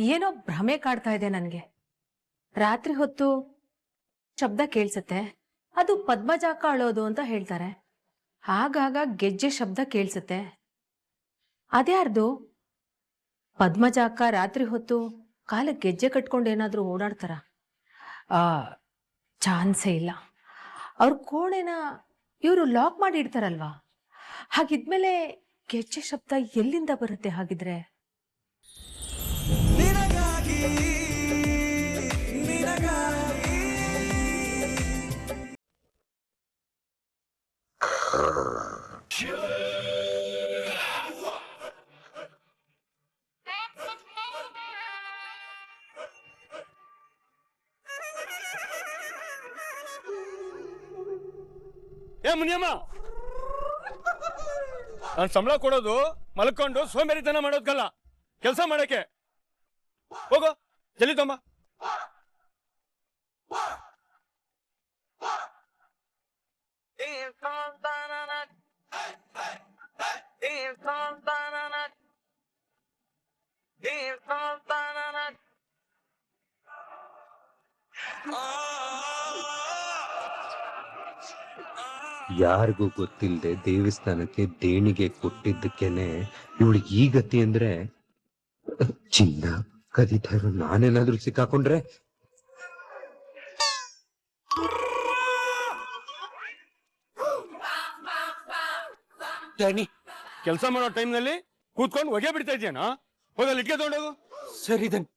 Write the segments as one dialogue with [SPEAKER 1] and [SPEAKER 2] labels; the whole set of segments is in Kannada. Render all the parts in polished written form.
[SPEAKER 1] ಏನೋ ಭ್ರಮೆ ಕಾಡ್ತಾ ಇದೆ ನನಗೆ. ರಾತ್ರಿ ಹೊತ್ತು ಶಬ್ದ ಕೇಳಿಸುತ್ತೆ, ಅದು ಪದ್ಮಜಾಕ ಅಳೋದು ಅಂತ ಹೇಳ್ತಾರೆ. ಆಗಾಗ ಗೆಜ್ಜೆ ಶಬ್ದ ಕೇಳಿಸುತ್ತೆ. ಅದ್ಯಾರ್ದು? ಪದ್ಮಜಾಕ ರಾತ್ರಿ ಹೊತ್ತು ಕಾಲಕ್ಕೆ ಗೆಜ್ಜೆ ಕಟ್ಕೊಂಡು ಏನಾದ್ರೂ ಓಡಾಡ್ತಾರ? ಆ ಚಾನ್ಸೇ ಇಲ್ಲ. ಅವ್ರ ಕೋಣೆನ ಇವರು ಲಾಕ್ ಮಾಡಿ ಇಡ್ತಾರಲ್ವಾ? ಹಾಗಿದ್ಮೇಲೆ ಗೆಜ್ಜೆ ಶಬ್ದ ಎಲ್ಲಿಂದ ಬರುತ್ತೆ ಹಾಗಿದ್ರೆ?
[SPEAKER 2] ಏ ಮುನಿಯಮ್ಮ, ನಾನು ಸಂಬಳ ಕೊಡೋದು ಮಲ್ಕೊಂಡು ಸೋಂಬೇರಿತನ ಮಾಡೋದ್ಕಲ್ಲ, ಕೆಲಸ ಮಾಡಕ್ಕೆ. ಹೋಗೋ, ಜಲ್ದಿ ತೊಂಬ.
[SPEAKER 3] ಯಾರಿಗೂ ಗೊತ್ತಿಲ್ಲದೆ ದೇವಸ್ಥಾನಕ್ಕೆ ದೇಣಿಗೆ ಕೊಟ್ಟಿದ್ದಕ್ಕೇನೆ ಇವಳಿಗೆ ಈ ಗತಿ ಅಂದ್ರೆ, ಚಿನ್ನ ಕದೀತಾ ಇರೋ ನಾನೇನಾದ್ರೂ ಸಿಕ್ಕಾಕೊಂಡ್ರೆ?
[SPEAKER 2] ಕೆಲಸ ಮಾಡೋ ಟೈಮ್ನಲ್ಲಿ ಕೂತ್ಕೊಂಡು ಹೊಗೆ ಬಿಡ್ತಾ ಇದೆಯೇನೋ? ಹೋಗಲ್ಲಿ ಇಟ್ಕೆ ತಗೊಂಡೋಗು.
[SPEAKER 3] ಸರಿ ದನ್.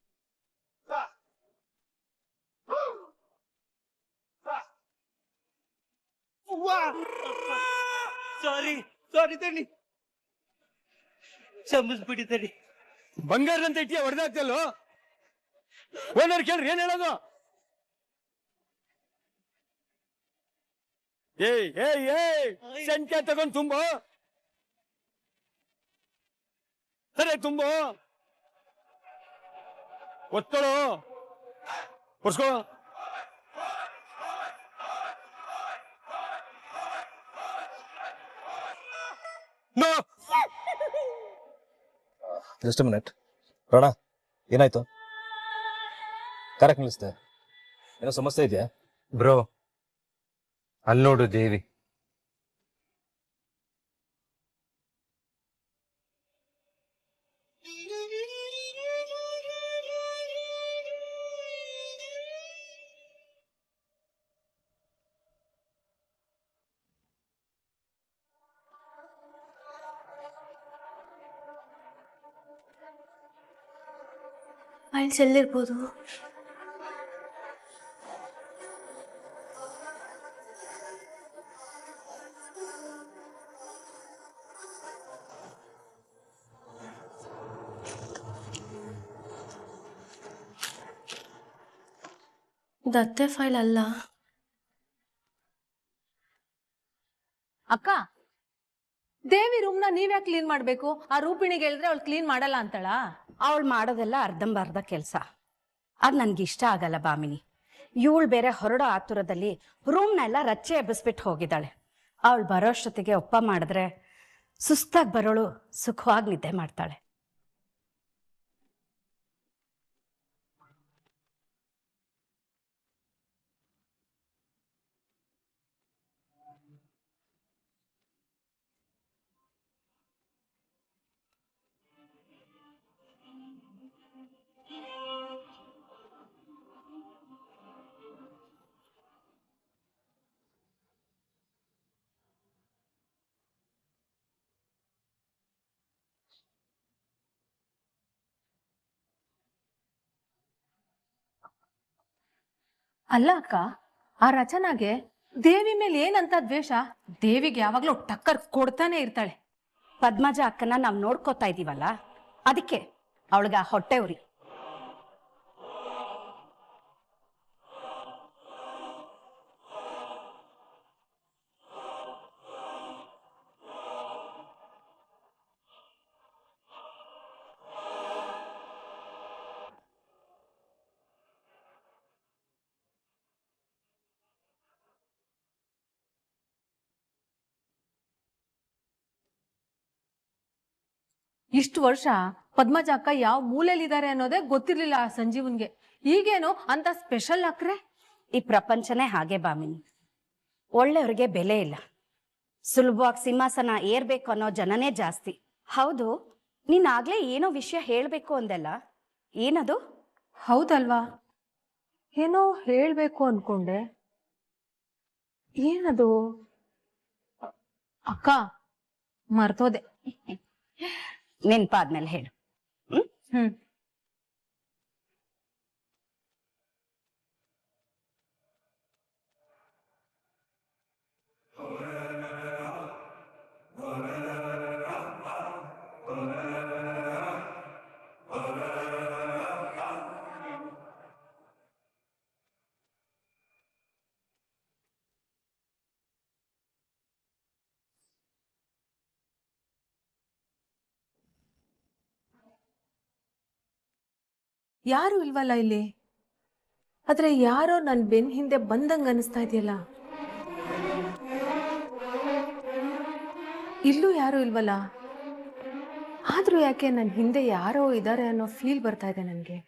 [SPEAKER 4] ಸಾರಿ ಸಾರಿ ತಣ್ಣಿ, ಕ್ಷಮಿಸ್ಬಿಡಿ ತಣ್ಣಿ.
[SPEAKER 2] ಬಂಗಾರದಂತ ಇಟ್ಟಿಯ ಹೊಡೆದಾಗ್ತಲ್ಲೋ. ಓನರ್ ಕೇಳ್ರಿ ಏನ್ ಹೇಳೋದು? ಏಯ್ ಏಯ್ ಏಯ್, ಸಂಖ್ಯೆ ತಗೊಂಡ್ ತುಂಬು. ಸರಿ ತುಂಬು, ಒತ್ತಳು, ಒರ್ಸ್ಕೋ.
[SPEAKER 5] Just minute. ರೋಣ, ಏನಾಯ್ತು? ಕರೆಕ್ಟ್ ನಿಲ್ಲಿಸ್ತೆ, ಏನೋ ಸಮಸ್ಯೆ ಇದೆಯಾ?
[SPEAKER 3] ಬ್ರೋ, ಅಲ್ಲಿ ನೋಡು ದೇವಿ.
[SPEAKER 1] ಫೈಲ್ಸ್ ಎಲ್ಲಿರ್ಬೋದು? ದತ್ತೆ ಫೈಲ್ ಅಲ್ಲ. ಅಕ್ಕ, ದೇವಿ ರೂಮ್ನ ನೀವ್ಯಾಕೆ ಕ್ಲೀನ್ ಮಾಡ್ಬೇಕು? ಆ ರೂಪಿಣಿಗೆ ಹೇಳಿದ್ರೆ ಅವಳು ಕ್ಲೀನ್ ಮಾಡಲ್ಲ ಅಂತಳ?
[SPEAKER 6] ಅವಳು ಮಾಡೋದೆಲ್ಲ ಅರ್ಧಂಬರ್ಧ ಕೆಲಸ. ಅದು ನನ್ಗಿಷ್ಟ ಆಗಲ್ಲ ಭಾಮಿನಿ. ಇವಳು ಬೇರೆ ಹೊರಡೋ ಆತುರದಲ್ಲಿ ರೂಮ್ನೆಲ್ಲ ರಚ್ಚೆ ಎಬ್ಬಿಸ್ಬಿಟ್ಟು ಹೋಗಿದ್ದಾಳೆ. ಅವಳು ಬರೋಷ್ಟೊತ್ತಿಗೆ ಒಪ್ಪ ಮಾಡಿದ್ರೆ ಸುಸ್ತಾಗಿ ಬರೋಳು ಸುಖವಾಗಿ ನಿದ್ದೆ ಮಾಡ್ತಾಳೆ.
[SPEAKER 1] ಅಲ್ಲ ಅಕ್ಕ, ಆ ರಚನಾಗೆ ದೇವಿ ಮೇಲೆ ಏನಂತ ದ್ವೇಷ? ದೇವಿಗೆ ಯಾವಾಗ್ಲೂ ಟಕ್ಕರ್ ಕೊಡ್ತಾನೆ ಇರ್ತಾಳೆ.
[SPEAKER 6] ಪದ್ಮಜ ಅಕ್ಕನ ನಾವು ನೋಡ್ಕೋತಾ ಇದೀವಲ್ಲ, ಅದಕ್ಕೆ ಅವಳಿಗೆ ಆ ಹೊಟ್ಟೆ ಉರಿ.
[SPEAKER 1] ಇಷ್ಟು ವರ್ಷ ಪದ್ಮಜ ಅಕ್ಕ ಯಾವ ಮೂಲೆಯಲ್ಲಿದ್ದಾರೆ ಅನ್ನೋದೇ ಗೊತ್ತಿರ್ಲಿಲ್ಲ ಆ ಸಂಜೀವನ್ಗೆ. ಈಗೇನು ಅಂತ ಸ್ಪೆಷಲ್ ಅಕ್ರೆ?
[SPEAKER 6] ಈ ಪ್ರಪಂಚನೇ ಹಾಗೆ ಬಾಮಿನಿ. ಒಳ್ಳೆಯವ್ರಿಗೆ ಬೆಲೆ ಇಲ್ಲ. ಸುಲಭವಾಗಿ ಸಿಂಹಾಸನ ಏರ್ಬೇಕು ಅನ್ನೋ ಜನನೇ ಜಾಸ್ತಿ. ಹೌದು, ನೀನ್ ಆಗ್ಲೇ ಏನೋ ವಿಷಯ ಹೇಳ್ಬೇಕು ಅಂದೆಲ್ಲ, ಏನದು?
[SPEAKER 1] ಹೌದಲ್ವಾ, ಏನೋ ಹೇಳ್ಬೇಕು ಅನ್ಕೊಂಡೆ. ಏನದು ಅಕ್ಕ? ಮರ್ತೋದೆ.
[SPEAKER 6] ನೆನ್ಪಾದ್ಮೇಲೆ ಹೇಳು.
[SPEAKER 1] ಹ್ಮ್. ಯಾರು ಇಲ್ವಲ್ಲ ಇಲ್ಲಿ. ಆದ್ರೆ ಯಾರೋ ನನ್ ಬೆನ್ ಹಿಂದೆ ಬಂದಂಗ ಅನಿಸ್ತಾ ಇದೆಯಲ್ಲ. ಇಲ್ಲೂ ಯಾರು ಇಲ್ವಲ್ಲ. ಆದ್ರೂ ಯಾಕೆ ನನ್ ಹಿಂದೆ ಯಾರೋ ಇದ್ದಾರೆ ಅನ್ನೋ ಫೀಲ್ ಬರ್ತಾ ಇದೆ ನನ್ಗೆ.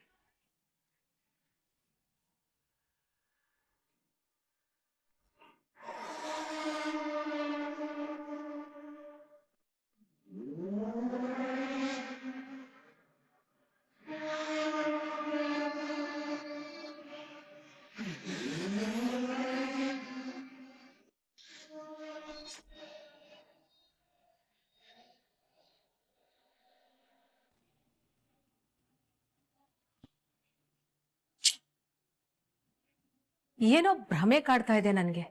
[SPEAKER 1] ಏನೋ ಭ್ರಮೆ ಕಾಡ್ತಾ ಇದೆ ನನ್ಗೆ.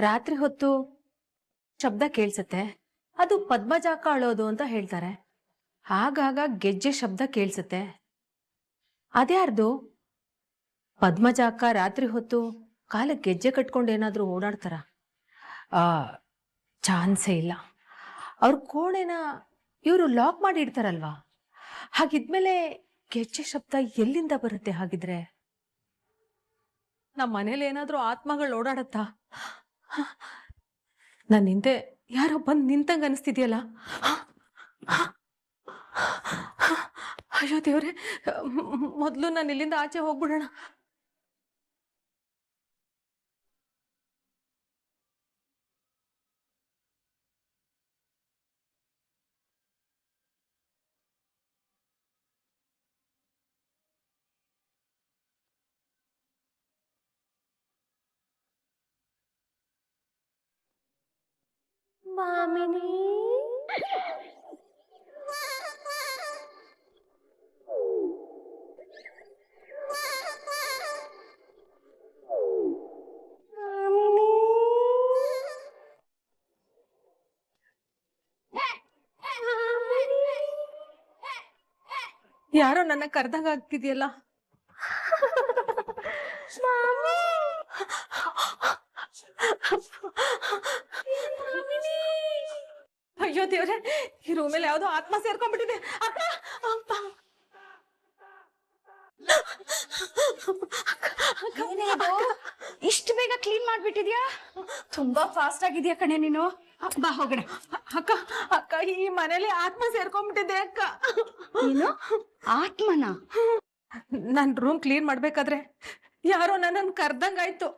[SPEAKER 1] ರಾತ್ರಿ ಹೊತ್ತು ಶಬ್ದ ಕೇಳ್ಸತ್ತೆ, ಅದು ಪದ್ಮಜಾಕ ಅಳೋದು ಅಂತ ಹೇಳ್ತಾರೆ. ಆಗಾಗ ಗೆಜ್ಜೆ ಶಬ್ದ ಕೇಳ್ಸತ್ತೆ. ಅದ್ಯಾರ್ದು? ಪದ್ಮಜಾಕ ರಾತ್ರಿ ಹೊತ್ತು ಕಾಲಕ್ಕೆ ಗೆಜ್ಜೆ ಕಟ್ಕೊಂಡು ಏನಾದ್ರೂ ಓಡಾಡ್ತಾರ? ಚಾನ್ಸೇ ಇಲ್ಲ. ಅವ್ರ ಕೋಣೆನ ಇವರು ಲಾಕ್ ಮಾಡಿ ಇಡ್ತಾರಲ್ವಾ? ಹಾಗಿದ್ಮೇಲೆ ಗೆಜ್ಜೆ ಶಬ್ದ ಎಲ್ಲಿಂದ ಬರುತ್ತೆ ಹಾಗಿದ್ರೆ? ನಮ್ಮ ಮನೇಲಿ ಏನಾದ್ರೂ ಆತ್ಮಗಳು ಓಡಾಡತ್ತಾ? ನನ್ನ ಹಿಂದೆ ಯಾರೋ ಬಂದು ನಿಂತಂಗ ಅನಿಸ್ತಿದ್ಯಲ್ಲ. ಅಯ್ಯೋ ದೇವ್ರೆ, ಮೊದ್ಲು ನಾನು ಇಲ್ಲಿಂದ ಆಚೆ ಹೋಗ್ಬಿಡೋಣ. ಮಾಮಿನಿ, ಯಾರೋ ನನ್ನ ಕರ್ದಾಗ ಆಗ್ತಿದ್ಯಲ್ಲ. ಅಯ್ಯೋ ದೇವ್ರೆ, ಈ ರೂಮಲ್ಲಿ ಯಾವ್ದೋ ಆತ್ಮ ಸೇರ್ಕೊಂಡ್ಬಿಟ್ಟಿದೆ. ಅಕ್ಕ,
[SPEAKER 6] ಇಷ್ಟು ಬೇಗ ಕ್ಲೀನ್ ಮಾಡ್ಬಿಟ್ಟಿದ್ಯಾ? ತುಂಬಾ ಫಾಸ್ಟ್ ಆಗಿದ್ಯಾ ಕಣೆ ನೀನು. ಬಾ ಹೋಗೋಣ.
[SPEAKER 1] ಅಕ್ಕ ಅಕ್ಕ, ಈ ಮನೇಲಿ ಆತ್ಮ ಸೇರ್ಕೊಂಡ್ಬಿಟ್ಟಿದೆ ಅಕ್ಕ.
[SPEAKER 6] ನೀನು ಆತ್ಮನ?
[SPEAKER 1] ನನ್ ರೂಮ್ ಕ್ಲೀನ್ ಮಾಡ್ಬೇಕಾದ್ರೆ ಯಾರೋ ನನ್ನನ್ನು ಕರ್ದಂಗಾಯ್ತು.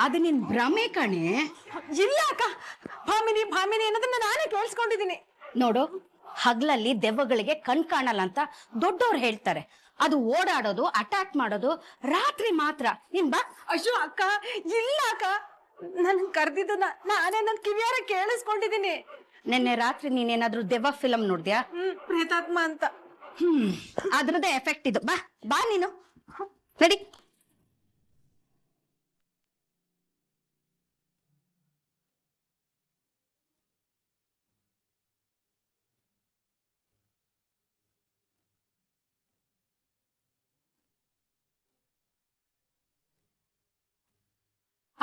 [SPEAKER 6] ಅದು ನಿನ್ ಭ್ರಮೆ ಕಣೆ.
[SPEAKER 1] ಇಲ್ಲ ಅಕ್ಕ, ಭಾಮಿನಿ ಭಾಮಿನಿ ಅನ್ನೋದನ್ನ ನಾನೇ ಕೇಳಿಸ್ಕೊಂಡಿದೀನಿ.
[SPEAKER 6] ನೋಡು, ಹಗ್ಲಲ್ಲಿ ದೆವ್ವಗಳಿಗೆ ಕಣ್ ಕಾಣಲ್ಲ ಅಂತ ದೊಡ್ಡವ್ರು ಹೇಳ್ತಾರೆ. ಅದು ಓಡಾಡೋದು, ಅಟ್ಯಾಕ್ ಮಾಡೋದು ರಾತ್ರಿ ಮಾತ್ರ. ನೀನ್ ಬಾ.
[SPEAKER 1] ಅಯ್ಯೋ ಅಕ್ಕ, ಇಲ್ಲ ಅಕ್ಕ, ನನ್ ಕರ್ದಿದ್ದು ನಾನೇ ನನ್ ಕಿವಿಯಾರ ಕೇಳಿಸ್ಕೊಂಡಿದೀನಿ.
[SPEAKER 6] ನಿನ್ನೆ ರಾತ್ರಿ ನೀನೇನಾದ್ರೂ ದೆವ್ವ ಫಿಲಂ ನೋಡ್ದ್ಯಾ?
[SPEAKER 1] ಪ್ರೇತಾತ್ಮ ಅಂತ.
[SPEAKER 6] ಅದ್ರದ್ದೇ ಎಫೆಕ್ಟ್ ಇದು. ಬಾ ಬಾ ನೀನು, ನಡಿ.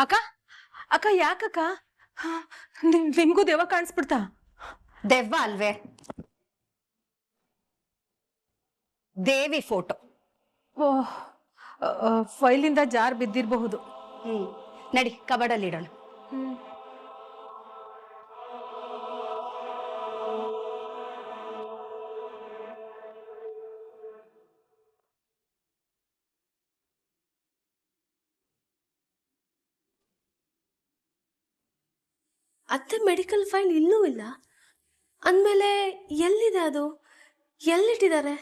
[SPEAKER 1] ಅಕ್ಕ ಅಕ್ಕ, ಯಾಕಕ್ಕ? ನಿಮ್ಗೂ ದೆವ್ವ ಕಾಣಿಸ್ಬಿಡ್ತಾ?
[SPEAKER 6] ದೆವ್ವ ಅಲ್ವೇ, ದೇವಿ ಫೋಟೋ.
[SPEAKER 1] ಓಹ್, ಫೈಲಿಂದ ಜಾರ್ ಬಿದ್ದಿರಬಹುದು.
[SPEAKER 6] ನಡಿ, ಕಬಡಲ್ಲಿ ಇಡೋಣ.
[SPEAKER 7] ಅತ್ತೆ ಮೆಡಿಕಲ್ ಫೈಲ್ ಇನ್ನೂ ಇಲ್ಲ ಅಂದಮೇಲೆ ಎಲ್ಲಿದೆ ಅದು? ಎಲ್ಲಿಟ್ಟಿದ್ದಾರೆ?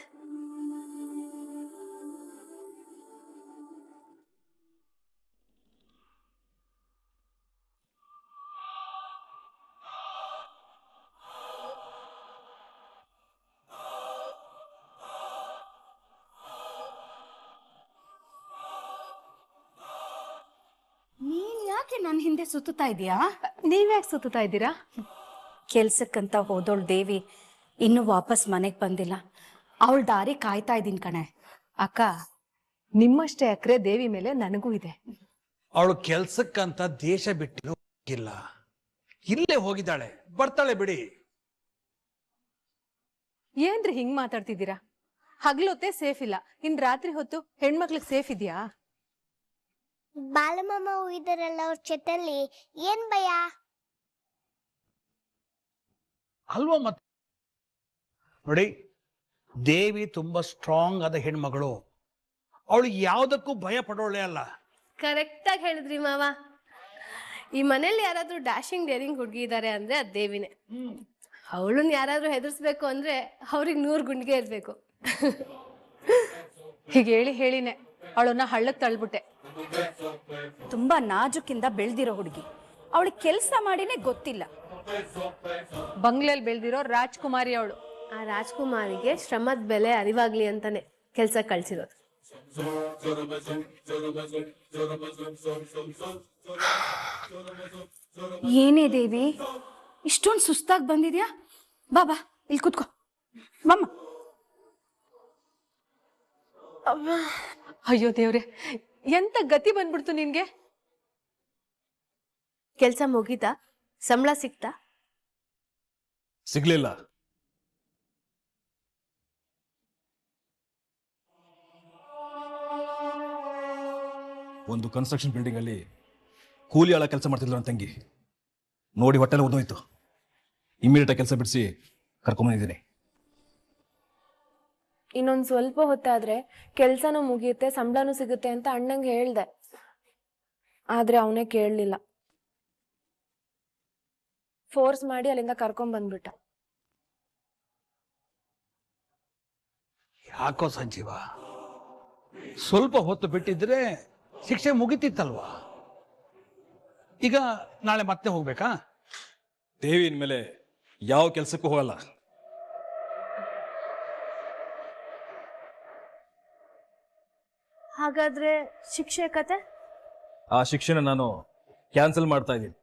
[SPEAKER 6] ನೀನ್ ಯಾಕೆ ನನ್ನ ಹಿಂದೆ ಸುತ್ತಾ ಇದೀಯಾ?
[SPEAKER 1] ನೀವ್ಯಾಕೆ ಸುತ್ತಾ ಇದ್ದೀರಾ?
[SPEAKER 6] ಕೆಲ್ಸಕ್ಕಂತ ಹೋದೋಳ್ ದೇವಿ ಇನ್ನು ವಾಪಸ್ ಮನೆಗ್ ಬಂದಿಲ್ಲ. ಅವಳ ದಾರಿ ಕಾಯ್ತಾ ಇದೀನಿ ಕಣೆ.
[SPEAKER 1] ಅಕ್ಕ, ನಿಮ್ಮಷ್ಟೇ ಅಕ್ರೆ ದೇವಿ ಮೇಲೆ ನನಗೂ ಇದೆ.
[SPEAKER 8] ಅವಳು ಕೆಲ್ಸಕ್ಕಂತ ದೇಶ ಬಿಟ್ಟಿರೋ ಹೋಗಿಲ್ಲ, ಇಲ್ಲೇ ಹೋಗಿದ್ದಾಳೆ, ಬರ್ತಾಳೆ ಬಿಡಿ.
[SPEAKER 1] ಏನ್ರಿ ಹಿಂಗ್ ಮಾತಾಡ್ತಿದ್ದೀರಾ? ಹಗ್ಲೊತ್ತೆ ಸೇಫ್ ಇಲ್ಲ, ಇನ್ ರಾತ್ರಿ ಹೊತ್ತು ಹೆಣ್ಮಕ್ಳಿಗೆ ಸೇಫ್ ಇದೆಯಾ?
[SPEAKER 9] ಬಾಲಮಾಮ ಹೋಗಿದಾರಲ್ಲ ಅವ್ರ ಜೊತೆಲಿ, ಏನ್ ಭಯ?
[SPEAKER 8] ಅಲ್ವಾ? ಮತ್ತೆ ನೋಡಿ, ದೇವಿ ತುಂಬಾ ಸ್ಟ್ರಾಂಗ್ ಆದ ಹೆಣ್ಮಗಳು, ಅವಳು ಯಾವುದಕ್ಕೂ ಭಯ ಪಡೋಳೆ ಅಲ್ಲ.
[SPEAKER 7] ಕರೆಕ್ಟಾಗಿ ಹೇಳಿದ್ರಿ ಮಾವ. ಈ ಮನೇಲಿ ಯಾರಾದ್ರೂ ಡ್ಯಾಶಿಂಗ್ ಡೇರಿಂಗ್ ಹುಡುಗಿ ಇದ್ದಾರೆ ಅಂದ್ರೆ ಅದ್ ದೇವಿನೇ. ಅವಳನ್ನ ಯಾರಾದ್ರೂ ಹೆದರ್ಸ್ಬೇಕು ಅಂದ್ರೆ ಅವ್ರಿಗೆ 100 ಗುಂಡಿಗೆ ಇರ್ಬೇಕು.
[SPEAKER 1] ಹೀಗೆ ಹೇಳಿ ಹೇಳಿನೇ ಅವಳನ್ನ ಹಳ್ಳಕ್ ತಳ್ಬಿಟ್ಟೆ.
[SPEAKER 6] ತುಂಬಾ ನಾಜುಕಿಂದ ಬೆಳ್ದಿರೋ ಹುಡುಗಿ, ಅವಳಿಗೆ ಕೆಲಸ ಮಾಡಿನೇ ಗೊತ್ತಿಲ್ಲ.
[SPEAKER 1] ಬಂಗ್ಲೆಲ್ ಬೆಳ್ದಿರೋ ರಾಜ್ಕುಮಾರಿ ಅವಳು.
[SPEAKER 7] ಆ ರಾಜ್ಕುಮಾರಿಗೆ ಶ್ರಮದ ಬೆಲೆ ಅರಿವಾಗ್ಲಿ ಅಂತಾನೆ ಕೆಲ್ಸ ಕಳ್ಸಿರೋದು.
[SPEAKER 6] ಏನೇ ದೇವಿ, ಇಷ್ಟೊಂದು ಸುಸ್ತಾಗಿ ಬಂದಿದ್ಯಾ? ಬಾಬಾ ಇಲ್ಲಿ ಕೂತ್ಕೋ. ಮಮ್ಮ,
[SPEAKER 1] ಅಯ್ಯೋ ದೇವ್ರೆ, ಎಂತ ಗತಿ ಬಂದ್ಬಿಡ್ತು ನಿನ್ಗೆ?
[SPEAKER 7] ಕೆಲ್ಸ ಮುಗೀತಾ? ಸಂಬಳ ಸಿಕ್ತಾ?
[SPEAKER 5] ಸಿಗ್ಲಿಲ್ಲ. ಒಂದು ಕನ್ಸ್ಟ್ರಕ್ಷನ್ ಬಿಲ್ಡಿಂಗ್ ಅಲ್ಲಿ ಕೂಲಿ ಆಳ ಕೆಲಸ ಮಾಡ್ತಿದ್ಲು ನನ್ನ ತಂಗಿ. ನೋಡಿ ಹೊಟ್ಟೆಲ್ಲ ಉದೋಯ್ತು. ಇಮಿಡಿಯೇಟ್ ಕೆಲಸ ಬಿಡಿಸಿ ಕರ್ಕೊಂಬಂದಿದ್ದೀನಿ.
[SPEAKER 7] ಇನ್ನೊಂದು ಸ್ವಲ್ಪ ಹೊತ್ತಾದ್ರೆ ಕೆಲ್ಸನೂ ಮುಗಿಯುತ್ತೆ, ಸಂಬಳನೂ ಸಿಗುತ್ತೆ ಅಂತ ಅಣ್ಣಂಗೆ ಹೇಳ್ದೆ. ಆದ್ರೆ ಅವನೇ ಕೇಳಲಿಲ್ಲ. ಫೋರ್ಸ್ ಮಾಡಿ ಅಲ್ಲಿಂದ ಕರ್ಕೊಂಡ್ ಬಂದ್ಬಿಟ್ಟ.
[SPEAKER 8] ಯಾಕೋ ಸಂಜೀವ, ಸ್ವಲ್ಪ ಹೊತ್ತು ಬಿಟ್ಟಿದ್ರೆ ಶಿಕ್ಷೆ ಮುಗಿತಿತ್ತಲ್ವಾ? ಈಗ ನಾಳೆ ಮತ್ತೆ ಹೋಗ್ಬೇಕಾ?
[SPEAKER 5] ದೇವಿ ಇನ್ಮೇಲೆ ಯಾವ ಕೆಲಸಕ್ಕೂ ಹೋಗಲ್ಲ.
[SPEAKER 7] ಹಾಗಾದ್ರೆ ಶಿಕ್ಷೆ ಕತೆ?
[SPEAKER 5] ಆ ಶಿಕ್ಷೆನ ನಾನು ಕ್ಯಾನ್ಸಲ್ ಮಾಡ್ತಾ ಇದ್ದೀನಿ.